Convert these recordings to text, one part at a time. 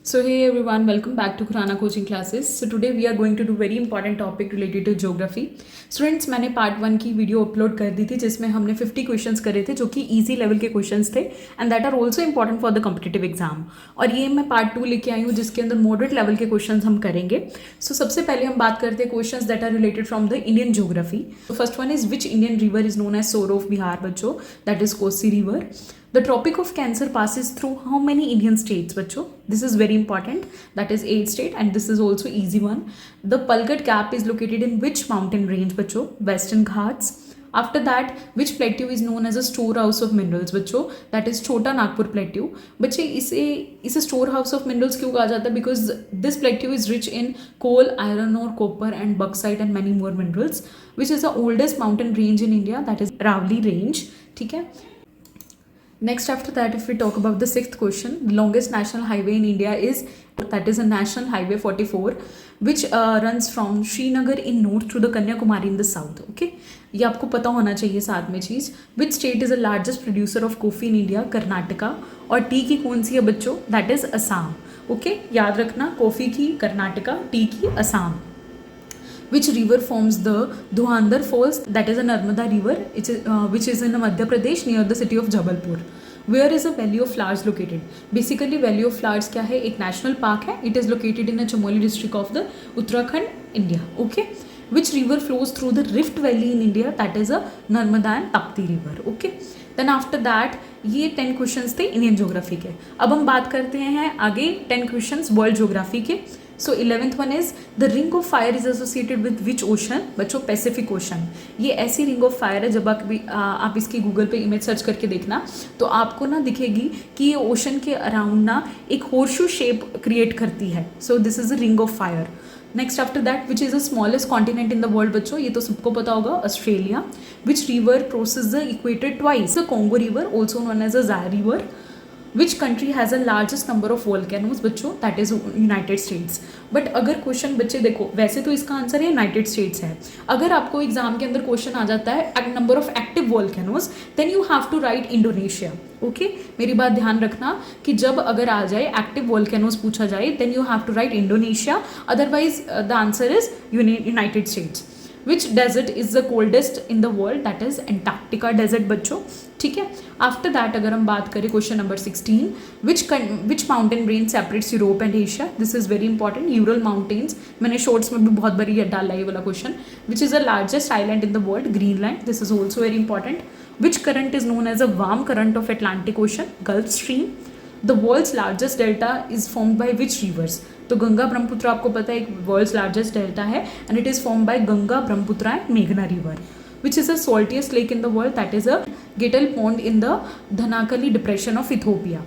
So hey everyone, welcome back to Khurana Coaching Classes. So today we are going to do very important topic related to geography. Students, मैंने part 1 की video upload कर दी थी जिसमें हमने 50 questions करे थे जो कि इजी लेवल के क्वेश्चंस थे and that are also important for the competitive exam. और ये मैं पार्ट 2 लेके आई हूँ जिसके अंदर मॉडरेट लेवल के क्वेश्चंस हम करेंगे. सो सबसे पहले हम बात करते हैं questions that are related from the Indian geography. First one is which Indian river is known as sorrow of Bihar बच्चों, that is Kosi river. The Tropic of Cancer passes through how many Indian states, बच्चों? This is very important. That is 8 states, and this is also easy one. The Palghat Gap is located in which mountain range, बच्चों? Western Ghats. After that, which plateau is known as a storehouse of minerals, बच्चों? That is छोटा Nagpur plateau. बच्चे इसे storehouse of minerals क्यों कहा जाता है? Because this plateau is rich in coal, iron ore, copper, and bauxite and many more minerals. Which is the oldest mountain range in India? That is Aravalli range. ठीक है? Next after that, if we talk about the sixth question, the longest national highway in India is, that is a National Highway 44, which runs from Srinagar in north to the Kanyakumari in the south. Okay, ये आपको पता होना चाहिए साथ में चीज़. Which state is the largest producer of coffee in India? Karnataka. और T की कौन सी है बच्चों? That is Assam. Okay, याद रखना, कॉफ़ी की कर्नाटका, टी की Assam. Which river forms the Dhuandhar Falls? That is a Narmada river, which is in Madhya Pradesh near the city of Jabalpur. Where is the Valley of Flowers located? Basically, Valley of Flowers क्या है? एक national park है. It is located in a Chamoli district of the Uttarakhand, India. Okay. Which river flows through the Rift Valley in India? That is a Narmada and Tapti river. Okay. Then after that, ये 10 questions थे Indian geography के. अब हम बात करते हैं आगे 10 questions world geography के. सो 11th one is the ring of fire is associated with which ocean? बच्चों, पैसिफिक ओशन. ये ऐसी रिंग ऑफ फायर है, जब आप इसकी गूगल पे इमेज सर्च करके देखना तो आपको ना दिखेगी कि ये ओशन के अराउंड ना एक होर्शू शेप क्रिएट करती है. So this is a ring of fire. Next after that, which is the smallest continent in the world? बच्चों, ये तो सबको पता होगा, Australia. Which river crosses the equator twice? The Congo river, also known as a Zaire river. Which country has the largest number of volcanoes? बच्चों, that is United States. But अगर question बच्चे देखो, वैसे तो इसका आंसर है United states है. अगर आपको एग्जाम के अंदर क्वेश्चन आ जाता है number of active volcanoes, then you have to write Indonesia. Okay, मेरी बात ध्यान रखना कि जब अगर आ जाए एक्टिव वॉल्केनोज पूछा जाए, then you have to write Indonesia, otherwise the answer is United States. Which desert is the coldest in the world? That is Antarctica desert बच्चों. ठीक है. आफ्टर दैट अगर हम बात करें question number 16, which mountain range separates Europe and Asia? This is very important. Ural mountains, मैंने shorts में भी बहुत बारी डाला ये वाला question. Which is the largest island in the world? Greenland. This is also very important. Which current is known as a warm current of Atlantic ocean? Gulf stream. The world's largest delta is formed by which rivers? तो गंगा ब्रह्मपुत्र आपको पता है एक world's largest delta है and it is form by Ganga, Brahmaputra and मेघना river. Which is the saltiest lake in the world? That is a Gaetale pond in the Danakil depression of Ethiopia.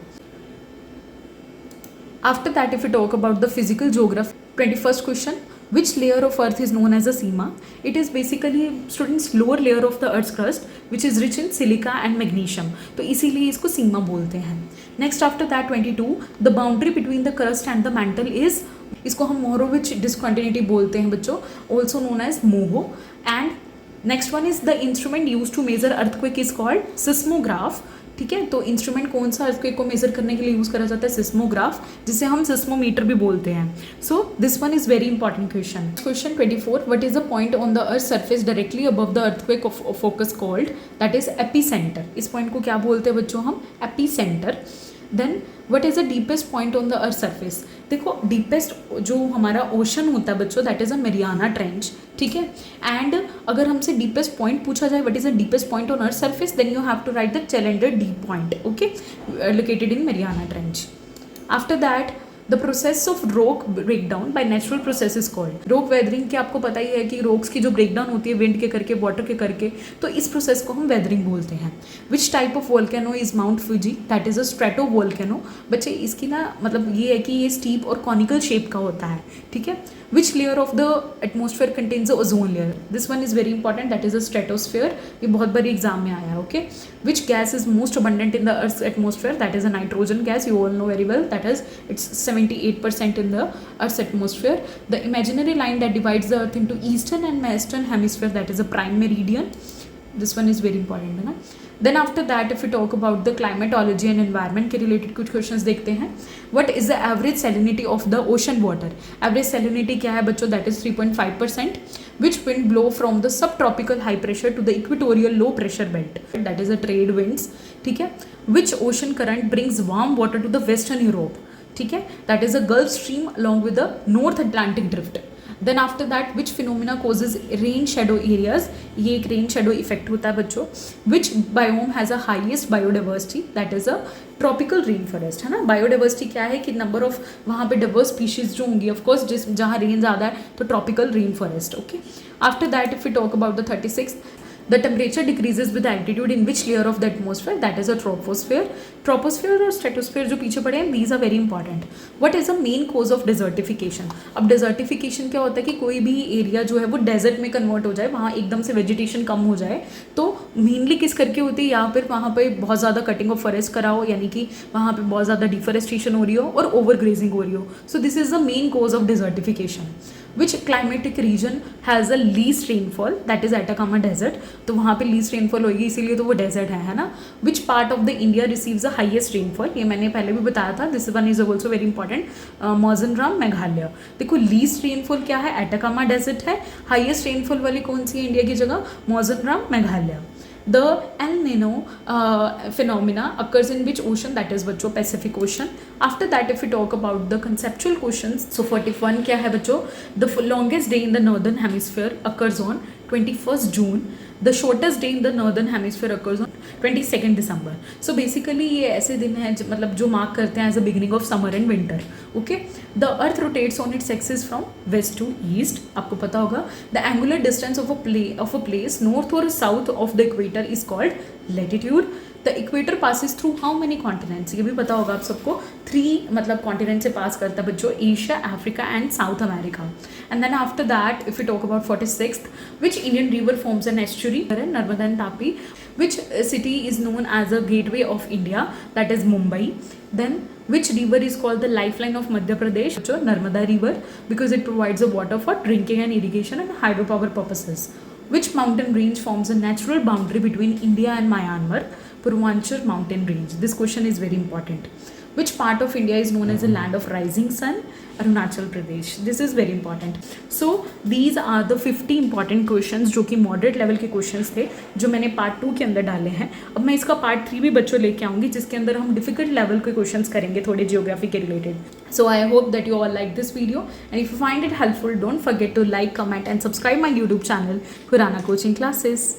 After that, if we talk about the physical geography, 21st question, which layer of earth is known as a seema? It is basically, students, lower layer of the earth's crust which is rich in silica and magnesium. तो इसीलिए इसको सीमा बोलते हैं. Next after that, 22, the boundary between the crust and the mantle is, इसको हम मोरोविच discontinuity बोलते हैं बच्चों, also known as Moho. And next one is the instrument used to measure earthquake is called seismograph. ठीक है, तो इंस्ट्रूमेंट कौन सा अर्थक्वेक को मेजर करने के लिए यूज करा जाता है? सिस्मोग्राफ, जिसे हम सिस्मोमीटर भी बोलते हैं. So this one is very important question. Question 24, what is the point on the earth surface directly above the earthquake focus called? That is epicentre. इस पॉइंट को क्या बोलते हैं बच्चों? हम epicentre. Then what is the deepest point on the earth surface? देखो, deepest जो हमारा ओशन होता है बच्चों, that is a Mariana trench. ठीक है. एंड अगर हमसे डीपेस्ट पॉइंट पूछा जाए, what is the deepest point on earth surface, then you have to write the Challenger deep point. Okay, located in Mariana trench. After that, the process of rock breakdown by natural process is called. Rock weathering की आपको पता ही है कि rocks की जो breakdown होती है wind के करके, वाटर के करके, तो इस प्रोसेस को हम वेदरिंग बोलते हैं. Which type of volcano is mount Fuji? That is a strato volcano. बच्चे, इसकी ना मतलब ये है कि ये स्टीप और कॉनिकल शेप का होता है. ठीक है. Which layer of the atmosphere contains ozone layer? This one is very important, that is a stratosphere. ये बहुत बारी एग्जाम में आया है. Okay. Which gas is most abundant in the earth atmosphere? That is a nitrogen gas. You all know very well, that is it's 78% in the Earth's atmosphere. The imaginary line that divides the Earth into eastern and western hemisphere, that is a prime meridian. This one is very important है ना. Then after that if you talk about the climatology and environment के रिलेटेड कुछ questions देखते हैं. What is the average salinity of the ocean water. Average salinity क्या है बच्चों, that is 3.5%. Which wind blow from the sub tropical high pressure to the equatorial low pressure belt, that is a trade winds. ठीक है. विच ocean current brings warm water to the western Europe. ठीक है, that is a Gulf Stream along with the North Atlantic Drift. Then after that which phenomena causes rain shadow areas. ये एक rain shadow effect होता है बच्चों. Which biome has a highest biodiversity, that is a tropical rain forest है ना. Biodiversity क्या है कि नंबर ऑफ वहाँ पे डाइवर्स स्पीशीज जो होंगी ऑफकोर्स जिस जहाँ रेन ज़्यादा है तो tropical rain forest. Okay. After that if you talk about the 36th, the temperature decreases with altitude in which layer of the atmosphere, that is a troposphere. Troposphere और stratosphere जो पीछे पड़े हैं, these are very important. What is the main cause of desertification? अब desertification क्या होता है कि कोई भी एरिया जो है वो डेजर्ट में कन्वर्ट हो जाए, वहाँ एकदम से वेजिटेशन कम हो जाए, तो मेनली किस करके होती है, या फिर वहाँ पे बहुत ज़्यादा कटिंग ऑफ फॉरेस्ट करा हो, यानी कि वहाँ पे बहुत ज़्यादा डिफॉरेस्टेशन हो रही हो और ओवर ग्रेजिंग हो रही हो. So this is the main cause of desertification. Which climatic region has a least rainfall, that is Atacama desert. तो वहाँ पे लीस्ट रेनफॉल होगी, इसीलिए तो वो डेजर्ट है ना. Which part of the India receives the highest rainfall, ये मैंने पहले भी बताया था. This one is also very important. Mawsynram Meghalaya. देखो लीस्ट रेनफॉल क्या है, एटाकामा डेजर्ट है. हाइएस्ट रेनफॉल वाली कौन सी है इंडिया की जगह, मौजनराम Meghalaya. The El Nino phenomena occurs in which ocean, that is बच्चों Pacific Ocean. After that if we talk about the conceptual questions, so 41 क्या है बच्चों, the longest day in the northern hemisphere occurs on 21st June. The shortest day in the northern hemisphere occurs on 22nd December. So basically ये ऐसे दिन हैं मतलब जो mark करते हैं as a beginning of summer and winter. Okay. The earth rotates on its axis from west to east, आपको पता होगा. The angular distance of a place north or south of the equator is called latitude. The equator passes through how many continents, ये भी पता होगा आप सबको. 3 मतलब कॉन्टिनेंट से पास करता है बच्चों, Asia, Africa and South America. And then after that if you talk about 46th, which Indian river forms an estuary, Narmada and Tapi. Which city is known as a gateway of India, that is Mumbai. Then which river is called the lifeline of Madhya Pradesh, Narmada river, because it provides the water for drinking and irrigation and hydropower purposes. Which mountain range forms a natural boundary between India and Myanmar, Purvanchal mountain range. This question is very important. Which part of India is known as the land of rising sun, Arunachal Pradesh. This is very important. So these are the 50 important questions जो कि moderate level के questions थे जो मैंने part 2 के अंदर डाले हैं. अब मैं इसका part 3 भी बच्चों लेके आऊँगी जिसके अंदर हम difficult level के questions करेंगे थोड़े geography के related. So I hope that you all like this video, and if you find it helpful, don't forget to like, comment and subscribe my YouTube channel, Khurana Coaching Classes.